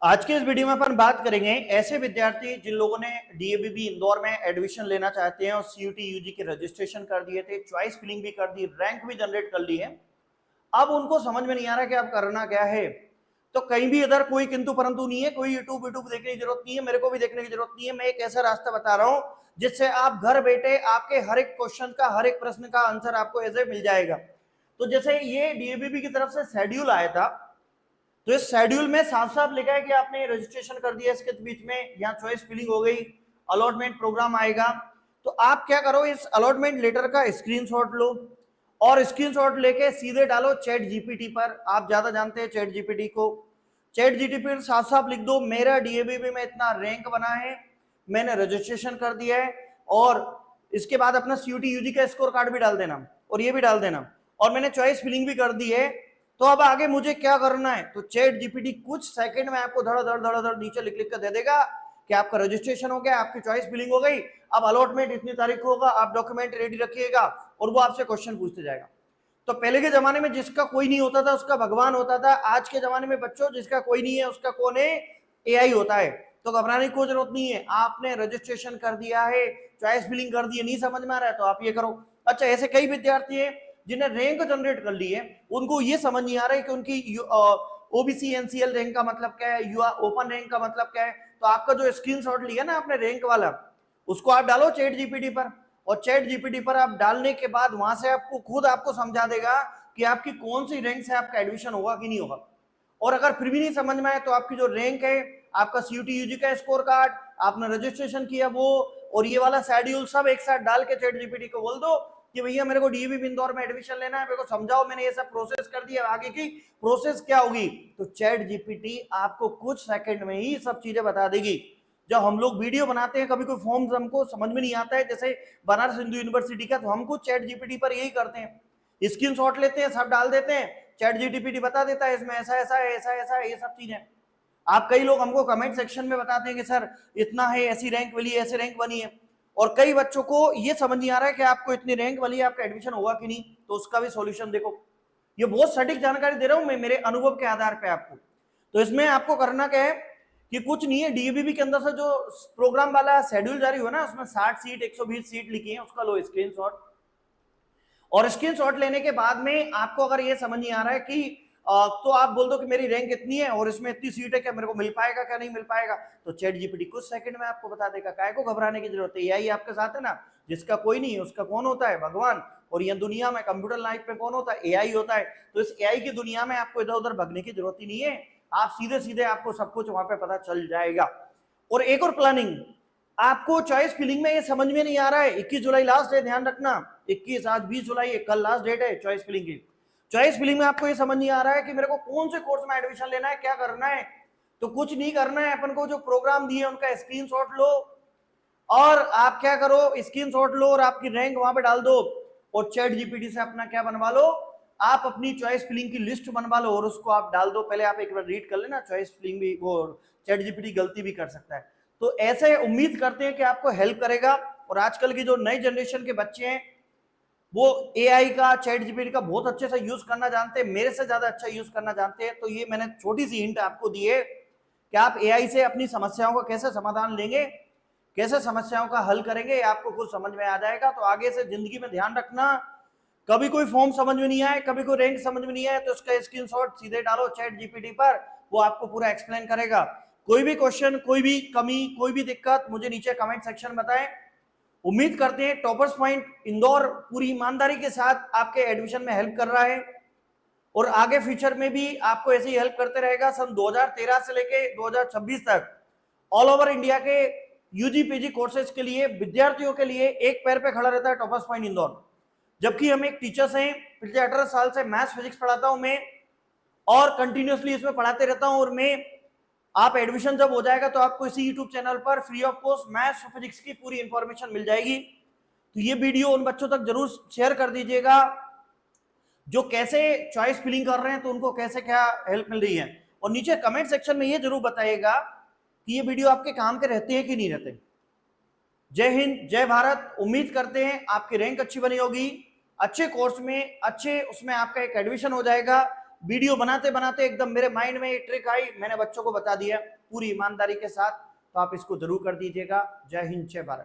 आज के इस वीडियो में अपन बात करेंगे ऐसे विद्यार्थी जिन लोगों ने डीएवीबी इंदौर में एडमिशन लेना चाहते हैं और सीयूटी यूजी के रजिस्ट्रेशन कर दिए थे, चॉइस फिलिंग भी कर दी, रैंक भी जनरेट कर ली है। अब उनको समझ में नहीं आ रहा कि अब करना क्या है। तो कहीं भी इधर कोई किंतु परंतु नहीं है, कोई यूट्यूब देखने की जरूरत नहीं है, मेरे को भी देखने की जरूरत नहीं है। मैं एक ऐसा रास्ता बता रहा हूं जिससे आप घर बैठे आपके हर एक क्वेश्चन का, हर एक प्रश्न का आंसर आपको ऐसे मिल जाएगा। तो जैसे ये डीएवीबी की तरफ से शेड्यूल आया था, तो इस शेड्यूल में साफ साफ लिखा है कि आपने रजिस्ट्रेशन कर दिया, इसके बीच में यहाँ चॉइस फिलिंग हो गई, अलॉटमेंट प्रोग्राम आएगा। तो आप क्या करो, इस अलॉटमेंट लेटर का स्क्रीनशॉट लो और स्क्रीनशॉट लेके सीधे डालो चैट जीपीटी पर। आप ज्यादा जानते हैं चैट जीपीटी को। चैट जीपीटी पर साफ साफ लिख दो, मेरा डीएवीबी में इतना रैंक बना है, मैंने रजिस्ट्रेशन कर दिया है, और इसके बाद अपना सीयूटी यूजी का स्कोर कार्ड भी डाल देना और ये भी डाल देना, और मैंने चॉइस फिलिंग भी कर दी है। तो अब आगे मुझे क्या करना है, तो चैट जीपीटी कुछ सेकंड में आपको धड़ धड़ धड़ धड़ नीचे लिख लिख कर दे देगा कि आपका रजिस्ट्रेशन हो गया, आपकी चॉइस फिलिंग हो गई, अब अलॉटमेंट इतनी तारीख को होगा, आप डॉक्यूमेंट रेडी रखिएगा, और वो आपसे क्वेश्चन पूछते जाएगा। तो पहले के जमाने में जिसका कोई नहीं होता था उसका भगवान होता था, आज के जमाने में बच्चों जिसका कोई नहीं है उसका कौन है, एआई होता है। तो घबराने की कोई जरूरत नहीं है, आपने रजिस्ट्रेशन कर दिया है, चॉइस फिलिंग कर दी है, नहीं समझ में आ रहा है तो आप ये करो। अच्छा, ऐसे कई विद्यार्थी हैं जिन्हें रैंक जनरेट कर ली है, उनको ये समझ नहीं आ रहा है कि उनकी ओबीसी एनसीएल रैंक का मतलब क्या है, यूआर ओपन रैंक का मतलब क्या है। तो आपका जो स्क्रीनशॉट लिया ना आपने रैंक वाला, उसको आप डालो चैट जीपीटी पर, और चैट जीपीटी पर आप डालने के बाद वहां से आपको खुद आपको समझा देगा कि आपकी कौन सी रैंक से आपका एडमिशन होगा कि नहीं होगा। और अगर फिर भी नहीं समझ में आए तो आपकी जो रैंक है, आपका सीयूटी यूजी का स्कोर कार्ड, आपने रजिस्ट्रेशन किया वो, और ये वाला शेड्यूल सब एक साथ डाल के चैट जीपीटी को बोल दो कि भैया मेरे को डीएवीबी इंदौर में एडमिशन लेना है, मेरे को समझाओ, मैंने ये सब प्रोसेस कर दिया, आगे की प्रोसेस क्या होगी। तो चैट जीपीटी आपको कुछ सेकंड में ही सब चीजें बता देगी। जब हम लोग वीडियो बनाते हैं, कभी कोई फॉर्म हमको समझ में नहीं आता है, जैसे बनारस हिंदू यूनिवर्सिटी का, तो हम कुछ चैट जीपीटी पर यही करते हैं, स्क्रीनशॉट लेते हैं, सब डाल देते हैं, चैट जीपीटी बता देता है इसमें ऐसा ऐसा है, ऐसा ऐसा है, ये सब चीजें। आप कई लोग हमको कमेंट सेक्शन में बताते हैं कि सर इतना है, ऐसी रैंक मिली, ऐसी रैंक बनी है, और कई बच्चों को ये समझ नहीं आ रहा है कि आपको इतनी रैंक वाली है, आपका एडमिशन होगा कि नहीं। तो उसका भी सॉल्यूशन देखो, ये बहुत सटीक जानकारी दे रहा हूं मैं मेरे अनुभव के आधार पे आपको। तो इसमें आपको करना क्या है कि कुछ नहीं है, डीएवीबी के अंदर से जो प्रोग्राम वाला शेड्यूल जारी हुआ ना, उसमें 60 सीट 120 सीट लिखी है, उसका लो स्क्रीनशॉट, और स्क्रीनशॉट लेने के बाद में आपको अगर ये समझ नहीं आ रहा है कि तो आप बोल दो कि मेरी रैंक इतनी है और इसमें इतनी सीट है, क्या मेरे को मिल पाएगा क्या नहीं मिल पाएगा। तो चैट जीपीटी कुछ सेकंड में आपको बता देगा, काय को घबराने की जरूरत है, एआई आपके साथ है ना। जिसका कोई नहीं है उसका कौन होता है, भगवान। और ये दुनिया में कंप्यूटर लाइफ में कौन होता है, एआई होता है। तो इस एआई की दुनिया में आपको इधर उधर भगने की जरूरत ही नहीं है, आप सीधे सीधे आपको सब कुछ वहां पे पता चल जाएगा। और एक और प्लानिंग, आपको चॉइस फिलिंग में ये समझ में नहीं आ रहा है, 21 जुलाई लास्ट है, ध्यान रखना, 21 आज 20 जुलाई है, कल लास्ट डेट है चॉइस फिलिंग की। चॉइस फिलिंग में आपको ये समझ नहीं आ रहा है कि मेरे को कौन से कोर्स में एडमिशन लेना है, क्या करना है। तो कुछ नहीं करना है, अपन को जो प्रोग्राम दिए उनका स्क्रीनशॉट लो, और आप क्या करो, स्क्रीनशॉट लो और आपकी रैंक वहां पे डाल दो, और चैट जीपीटी से अपना क्या बनवा लो, आप अपनी चॉइस फिलिंग की लिस्ट बनवा लो और उसको आप डाल दो। पहले आप एक बार रीड कर लेना, चॉइस फिलिंग भी वो चैट जीपीटी गलती भी कर सकता है। तो ऐसे उम्मीद करते हैं कि आपको हेल्प करेगा। और आजकल की जो नई जनरेशन के बच्चे हैं वो एआई का, चैट जीपीटी का बहुत अच्छे से यूज करना जानते हैं, मेरे से ज्यादा अच्छा यूज करना जानते हैं। तो ये मैंने छोटी सी हिंट आपको दी है कि आप एआई से अपनी समस्याओं का कैसे समाधान लेंगे, कैसे समस्याओं का हल करेंगे, आपको कुछ समझ में आ जाएगा। तो आगे से जिंदगी में ध्यान रखना, कभी कोई फॉर्म समझ में नहीं आए, कभी कोई रैंक समझ में नहीं आए, तो उसका स्क्रीनशॉट सीधे डालो चैट जीपीटी पर, वो आपको पूरा एक्सप्लेन करेगा। कोई भी क्वेश्चन, कोई भी कमी, कोई भी दिक्कत मुझे नीचे कमेंट सेक्शन बताएं। उम्मीद करते हैं टॉपर्स पॉइंट इंदौर पूरी ईमानदारी के साथ आपके एडमिशन में हेल्प कर रहा है, और आगे फ्यूचर में भी आपको ऐसे ही हेल्प करते रहेगा। सन 2013 से लेके 2026 तक ऑल ओवर इंडिया के यूजी पीजी कोर्सेज के लिए, विद्यार्थियों के लिए एक पैर पे खड़ा रहता है टॉपर्स पॉइंट इंदौर। जबकि हम एक टीचर्स हैं, पिछले 18 साल से मैथ्स फिजिक्स पढ़ाता हूं मैं, और कंटिन्यूसली इसमें पढ़ाते रहता हूं। और मैं, आप एडमिशन जब हो जाएगा तो आपको इसी यूट्यूब चैनल पर फ्री ऑफ कॉस्ट मैथ्स और फिजिक्स की पूरी इंफॉर्मेशन मिल जाएगी। तो ये वीडियो उन बच्चों तक जरूर शेयर कर दीजिएगा जो कैसे चॉइस फिलिंग कर रहे हैं, तो उनको कैसे क्या हेल्प मिल रही है। और नीचे कमेंट सेक्शन में ये जरूर बताइएगा कि ये वीडियो आपके काम के रहते हैं कि नहीं रहते। जय हिंद, जय भारत। उम्मीद करते हैं आपकी रैंक अच्छी बनी होगी, अच्छे कोर्स में, अच्छे उसमें आपका एक एडमिशन हो जाएगा। वीडियो बनाते बनाते एकदम मेरे माइंड में ये ट्रिक आई, मैंने बच्चों को बता दिया पूरी ईमानदारी के साथ। तो आप इसको जरूर कर दीजिएगा। जय हिंद, जय भारत।